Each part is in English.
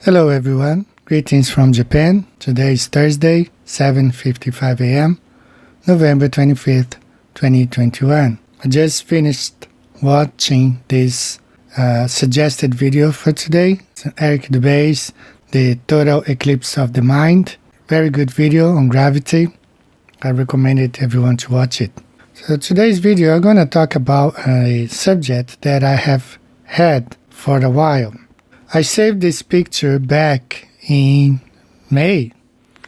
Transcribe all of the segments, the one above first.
Hello everyone, greetings from Japan. Today is Thursday, 7:55 a.m., November 25th, 2021. I just finished watching this suggested video for today. It's Eric Dubé's The Total Eclipse of the Mind. Very good video on gravity. I recommend it everyone to watch it. So today's video I'm going to talk about a subject that I have had for a while. I saved this picture back in May.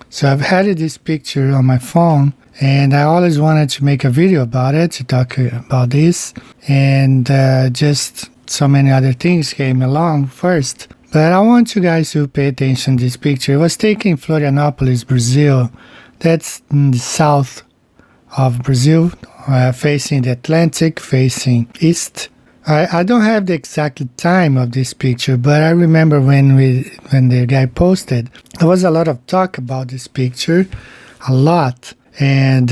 So I've had this picture on my phone and I always wanted to make a video about it, to talk about this. And just so many other things came along first. But I want you guys to pay attention to this picture. It was taken in Florianópolis, Brazil. That's in the south of Brazil, facing the Atlantic, facing east. I don't have the exact time of this picture, but I remember when the guy posted, there was a lot of talk about this picture, a lot. And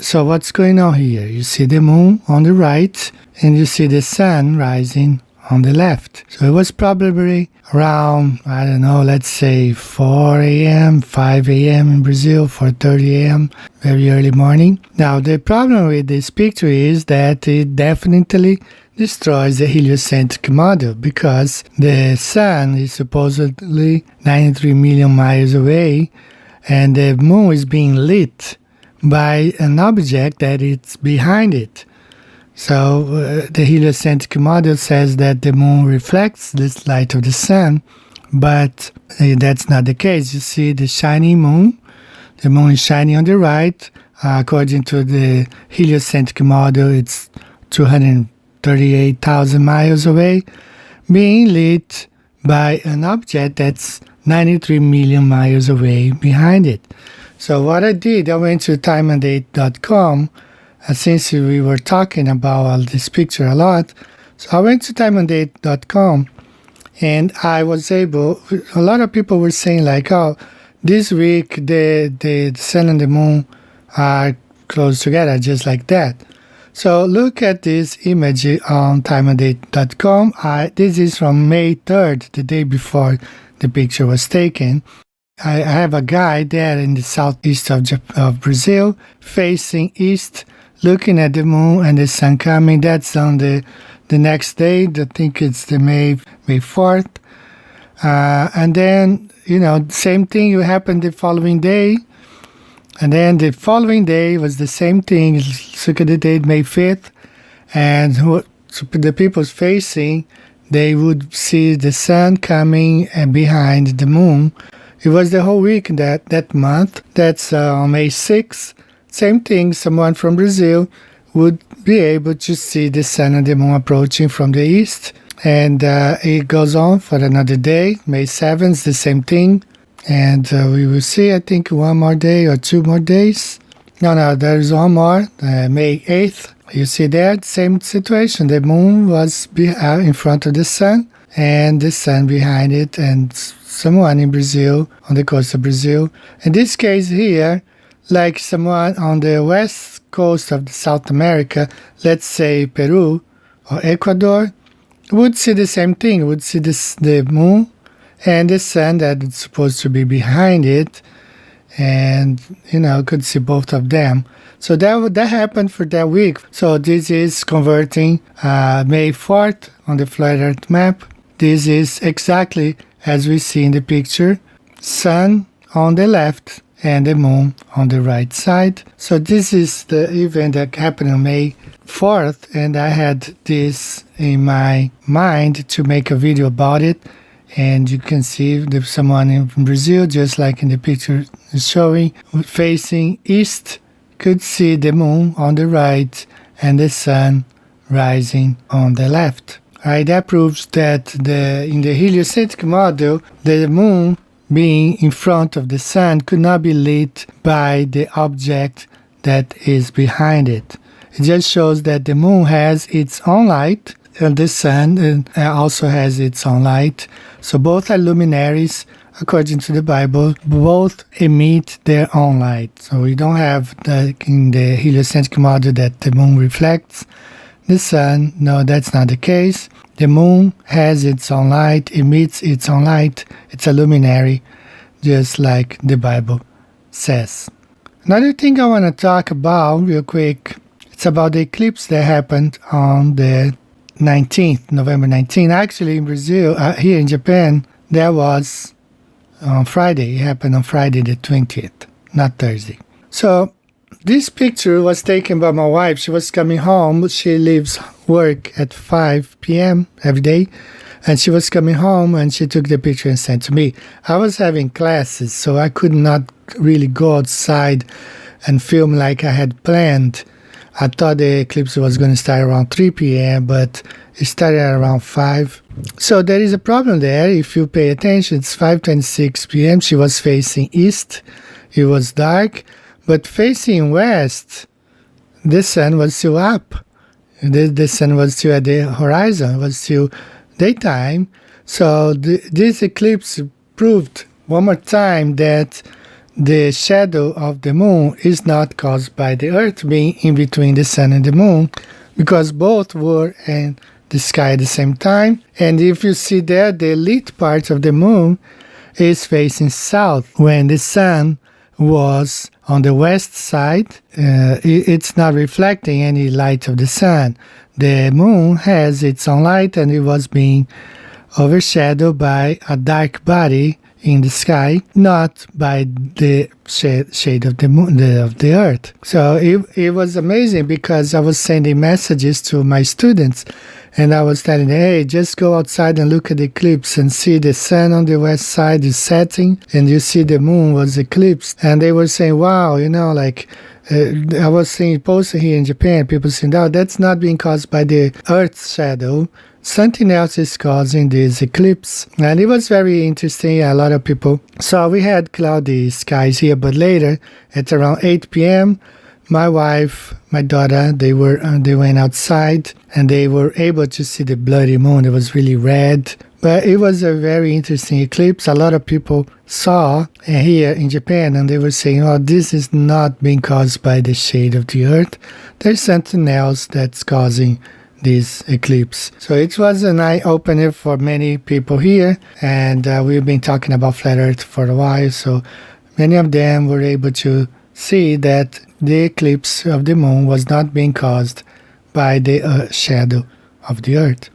so what's going on here? You see the moon on the right, and you see the sun rising on the left. So it was probably around, I don't know, let's say 4 a.m., 5 a.m. in Brazil, 4:30 a.m., very early morning. Now, the problem with this picture is that it definitely destroys the heliocentric model because the sun is supposedly 93 million miles away and the moon is being lit by an object that is behind it. So the heliocentric model says that the moon reflects this light of the sun, but that's not the case. You see the shining moon. The moon is shining on the right. According to the heliocentric model, it's 238,000 miles away, being lit by an object that's 93 million miles away behind it. So what I did, I went to timeanddate.com, since we were talking about this picture a lot. So I went to timeanddate.com and I was able, a lot of people were saying like, oh, this week the sun and the moon are close together, just like that. So look at this image on timeanddate.com. This is from May 3rd, the day before the picture was taken. I have a guy there in the southeast of Brazil, facing east, looking at the moon and the sun coming. That's on the next day. I think it's the May 4th. And then, same thing happened the following day. And then the following day was the same thing. Look at the date, May 5th. And the people facing, they would see the sun coming and behind the moon. It was the whole week that month. That's on May 6th. Same thing, someone from Brazil would be able to see the sun and the moon approaching from the east. And it goes on for another day. May 7th, the same thing. And we will see, I think, one more day or 2 more days. No, there's one more, May 8th. You see there, same situation. The moon was in front of the sun and the sun behind it, and someone in Brazil, on the coast of Brazil. In this case here, like someone on the west coast of South America, let's say Peru or Ecuador, would see the same thing, would see the moon and the sun that is supposed to be behind it, and could see both of them. So that happened for that week. So this is converting May 4th on the flat earth map. This is exactly as we see in the picture, sun on the left and the moon on the right side. So this is the event that happened on May 4th, and I had this in my mind to make a video about it. And you can see there's someone in Brazil, just like in the picture is showing, facing east, could see the moon on the right and the sun rising on the left. That proves that in the heliocentric model, the moon being in front of the sun could not be lit by the object that is behind it. It just shows that the moon has its own light, and the sun also has its own light. So both are luminaries, according to the Bible. Both emit their own light. So we don't have in the heliocentric model that the moon reflects. the sun. No, that's not the case. The moon has its own light, emits its own light. It's a luminary, just like the Bible says. Another thing I want to talk about real quick, it's about the eclipse that happened on the 19th, November 19th. Actually, in Brazil, here in Japan, that was on Friday. It happened on Friday the 20th, not Thursday. So this picture was taken by my wife. She was coming home. She leaves work at 5 p.m. every day. And she was coming home and she took the picture and sent to me. I was having classes, so I could not really go outside and film like I had planned. I thought the eclipse was going to start around 3 p.m., but it started at around 5. So there is a problem there. If you pay attention, it's 5:26 p.m. She was facing east. It was dark. But facing west, the sun was still up. The sun was still at the horizon. It was still daytime. So this eclipse proved one more time that the shadow of the moon is not caused by the earth being in between the sun and the moon, because both were in the sky at the same time. And if you see there, the lit part of the moon is facing south when the sun was on the west side. It's not reflecting any light of the sun. The moon has its own light, and it was being overshadowed by a dark body in the sky, not by the shade of the moon, of the earth. So it was amazing, because I was sending messages to my students, and I was telling them, hey, just go outside and look at the eclipse and see the sun on the west side is setting, and you see the moon was eclipsed. And they were saying, wow, I was seeing posted here in Japan, people saying, no, that's not being caused by the Earth's shadow. Something else is causing this eclipse. And it was very interesting. A lot of people saw we had cloudy skies here, but later at around 8 p.m., my wife, my daughter, they went outside and they were able to see the bloody moon. It was really red. But it was a very interesting eclipse. A lot of people saw here in Japan, and they were saying, oh, this is not being caused by the shade of the earth. There's something else that's causing this eclipse. So it was an eye-opener for many people here, and we've been talking about flat earth for a while, so many of them were able to see that the eclipse of the moon was not being caused by the shadow of the earth.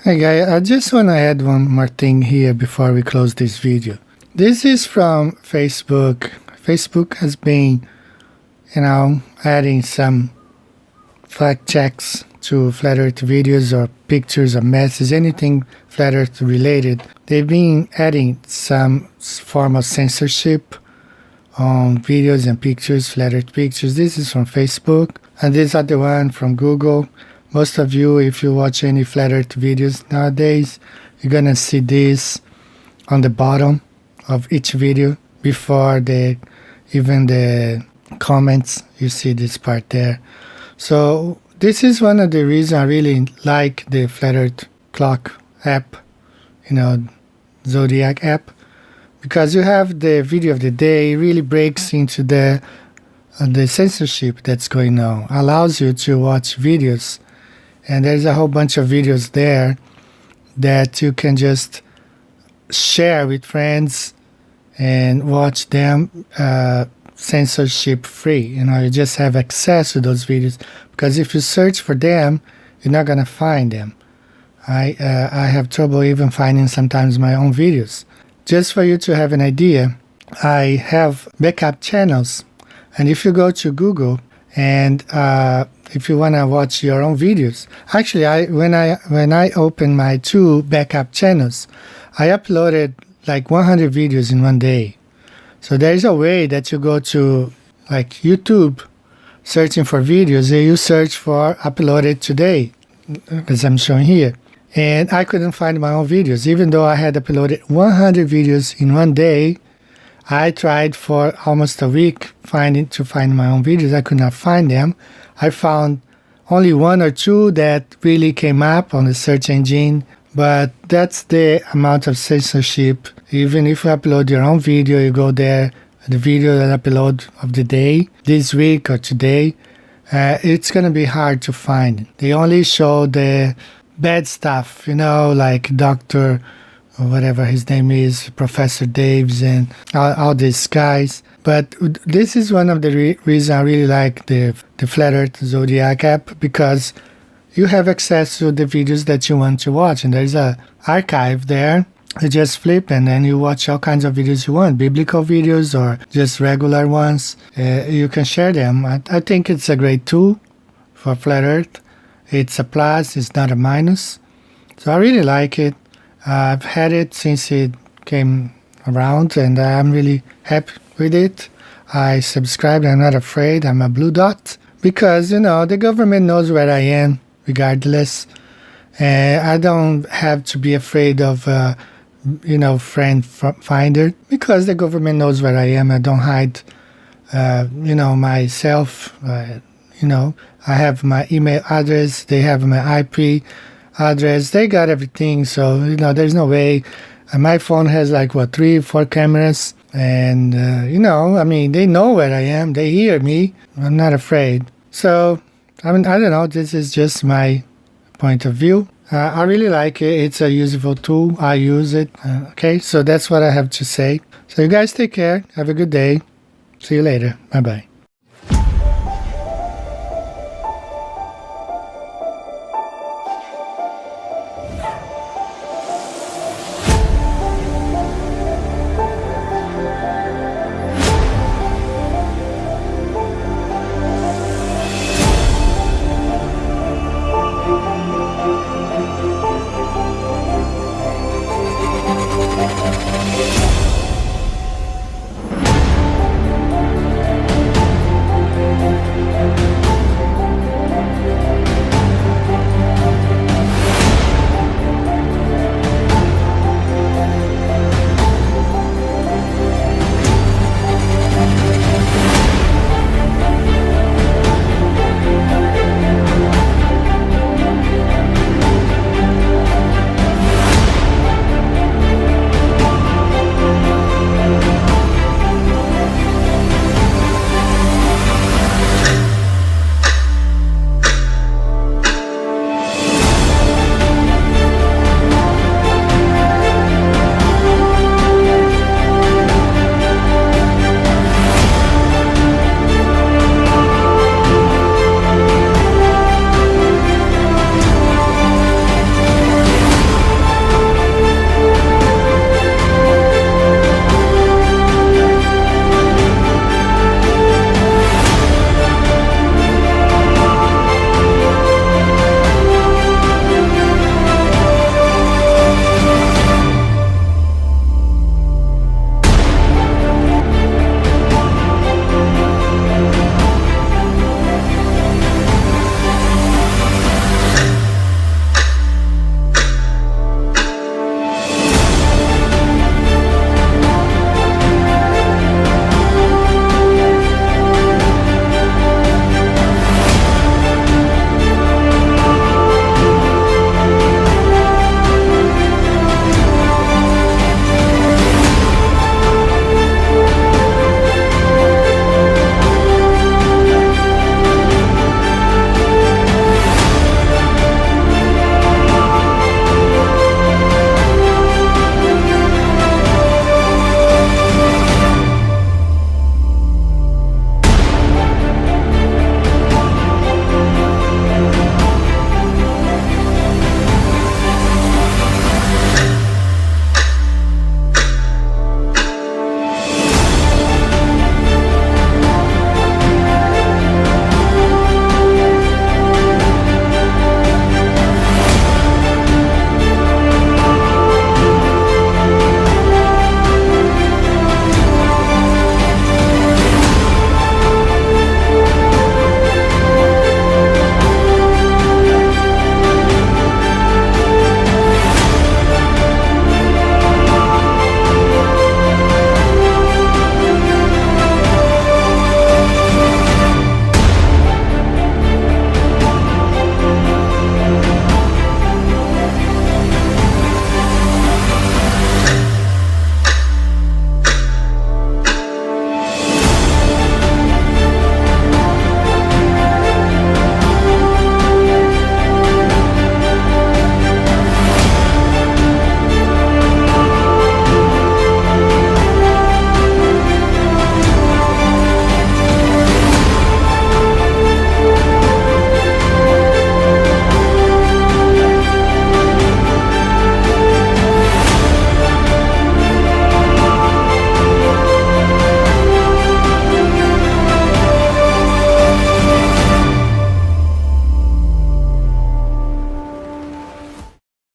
Hey guys, I just want to add one more thing here before we close this video. This is from Facebook. Facebook has been, adding some fact checks to flat earth videos or pictures or messages, anything flat earth related. They've been adding some form of censorship on videos and pictures, flat earth pictures. This is from Facebook, and these are the one from Google. Most of you, if you watch any flat earth videos nowadays, you're gonna see this on the bottom of each video before even the comments. You see this part there. So this is one of the reasons I really like the flat earth clock app, Zodiac app, because you have the video of the day. It really breaks into the censorship that's going on, allows you to watch videos. And there's a whole bunch of videos there that you can just share with friends and watch them censorship free. You just have access to those videos, because if you search for them, you're not going to find them. I have trouble even finding sometimes my own videos. Just for you to have an idea, I have backup channels. And if you go to Google and if you want to watch your own videos, actually, when I opened my 2 backup channels, I uploaded like 100 videos in one day. So there's a way that you go to like YouTube, searching for videos, and you search for uploaded today, as I'm showing here. And I couldn't find my own videos, even though I had uploaded 100 videos in one day. I tried for almost a week to find my own videos. I could not find them. I found only 1 or 2 that really came up on the search engine, but that's the amount of censorship. Even if you upload your own video, you go there, the video that I upload of the day, this week or today, it's going to be hard to find. They only show the bad stuff, like Dr. or whatever his name is, Professor Daves, and all these guys. But this is one of the reasons I really like the Flat Earth Zodiac app, because you have access to the videos that you want to watch, and there's a archive there. You just flip and then you watch all kinds of videos you want, biblical videos or just regular ones. You can share them. I think it's a great tool for Flat Earth. It's a plus, it's not a minus. So I really like it. I've had it since it came around, and I'm really happy with it. I subscribed. I'm not afraid. I'm a blue dot because, the government knows where I am regardless. I don't have to be afraid of friend finder, because the government knows where I am. I don't hide myself. I have my email address, they have my IP address, they got everything. So there's no way. My phone has 3-4 cameras, and they know where I am, they hear me. I'm not afraid. So I don't know, this is just my point of view. I really like it. It's a useful tool. I use it. Okay, so that's what I have to say. So you guys take care. Have a good day. See you later. Bye-bye.